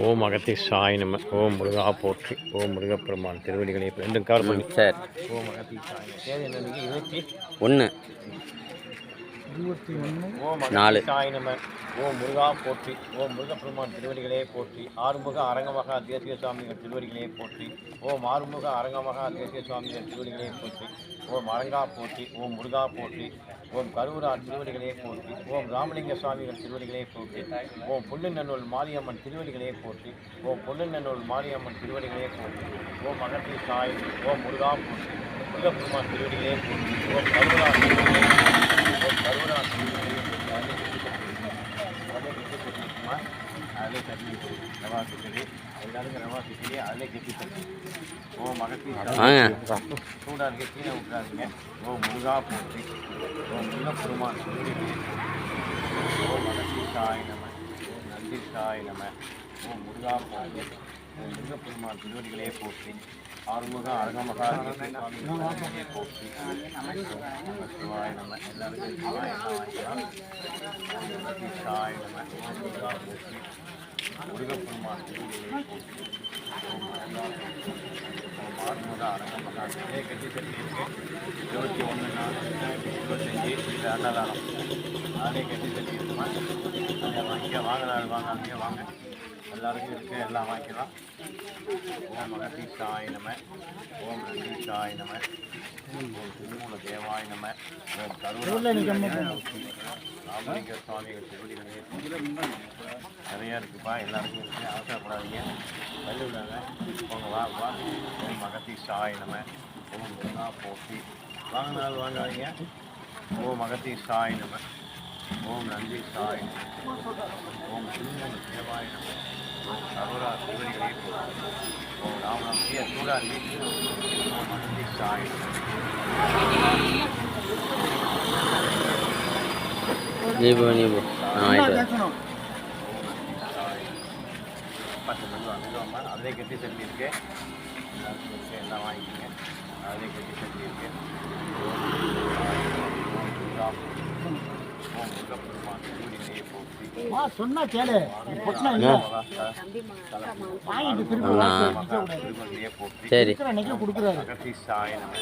ஓம் அகத்தீசாய நம. ஓம் முருகா போற்றி. ஓம் முருகப்பெருமான் திருவடிகளை ரெண்டும் கவர் பண்ணி சார். ஓம் அகத்தீசாய தேதி என்னன்னைக்கு 21 ஓம் 4 அகத்தீசாய நம. ஓம் முருகா போற்றி. ஓம் முருகப்பெருமான் திருவடிகளே போற்றி. ஆறுமுக அரங்கமகா தேசிய சுவாமிகள் திருவடிகளே போற்றி. ஓம் ஆறுமுக அரங்கமகா தேசிய சுவாமிகள் திருவடிகளே போற்றி. ஓம் அரங்கா போற்றி. ஓம் முருகா போற்றி. ஓம் கருவூரார் திருவடிகளே போற்றி. ஓம் ராமலிங்க சுவாமிகள் திருவடிகளே போற்றி. ஓம் புல்லுநன்னூல் மாரியம்மன் திருவடிகளே போற்றி. ஓம் புல்லுநன்னூல் மாரியம்மன் திருவடிகளே போற்றி. ஓம் அகத்தீசாய. ஓம் முருகா போற்றி. முருகப்பெருமான் திருவடிகளே போற்றி. ஓம் கருவூரார் திருவடிகளே போற்றி. ஓம் கருவூரார் திருவடிகளே போற்றி. அதிலே தண்ணி ரவா கிச்சடி எல்லாருக்கும் ரவா கிச்சடி அதிலே கெட்டி தண்ணி. ஓம் அகத்தீசாய. சூடாக இருக்க கீழே விட்டுறாதீங்க. ஓம் முருகா போற்றி. ஓம் முருகப்பெருமான் திருவடிகளே போற்றி. ஓம் அகத்தீசாய நம. ஓம் நந்தீசாய நம. ஓம் முருகா போற்றி. ஓம் முருகப்பெருமான் திருவடிகளே போற்றி. ஆறுமுக அரங்கமகா திருவடிகளே போற்றி. சிவாய நம. எல்லாருக்கும் சிவாய நம. அகத்தீசாய நம. ஓம் முருகா போற்றி. முருகப்பெருமான் திருவடிகளே போற்றி. ஆறுமுக அரங்கமகா இதே கட்சி தண்ணி இருக்கு. 21/4/2025 இந்த அன்னதானம் அதே கட்சி தண்ணி இருக்குமா? அதை வாங்கிக்க. வாங்கினாலும் வாங்காதீங்க, வாங்க. எல்லாருக்கும் இருக்குது, எல்லாம் வாங்கிக்கலாம். ஓம் அகத்தீசாய நம. ஓம் நந்தீசாய நம. ஓம் திருமூல தேவாய நம. ஓம் கருவூரார் ராமலிங்க சுவாமிகள் திருவடிகளே நிறையா இருக்குப்பா. எல்லாருக்கும் இருக்குது, அவசரப்படாதீங்க. தள்ளி விடாங்க. போங்க, வா வா. ஓம் அகத்தீசாய நம. ஓம் முருகா போற்றி. வாங்கினாலும் வாங்காதீங்க. ஓம் அகத்தீசாய நம. ஓம் நந்தீசாய நம. ஓம் திருமூல தேவாய நம. ஓம் கருவூரார் திருவடிகளே போற்றி. ஓம் ராமநாம் சூடாரி. ஓம் அகத்தீசாய நம. அதிலே கட்டி தண்ணி இருக்கு. எல்லாருக்கும் இருக்கு, எல்லாம் வாங்கிக்கோங்க. அதிலே கட்டி தண்ணி இருக்கு. ஓம் முருகப்பெருமான் திருவடிகளே போற்றி. சொன்னா கேளு. சரி. அகத்தீசாய நம.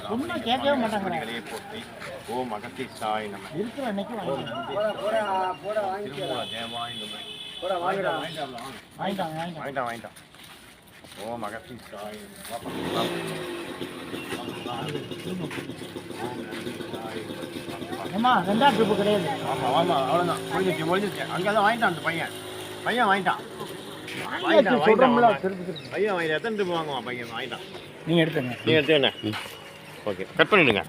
சொன்னா கேட்கவே மாட்டாங்க. போற்றி. ஓம் அகத்தீசாய நம. இருக்கிற அன்னைக்கு திருமூல தேவாய நம. வாங்கிட்டான். ஓம் அகத்தீசாய நம. ஏமா 2ஆம் ட்ரிப்பு கிடையாது. ஆமாம், அவ்வளோதான். முடிஞ்சிச்சு. அங்கே தான் வாங்கிட்டான் அந்த பையன் வாங்கிட்டான். பையன் வாங்கிட்டு எத்தனை ட்ரிப்பு வாங்குவான் பையன்? வாங்கிட்டான். நீங்கள் எடுத்துங்க. ஓகே, கட் பண்ணிவிடுங்க.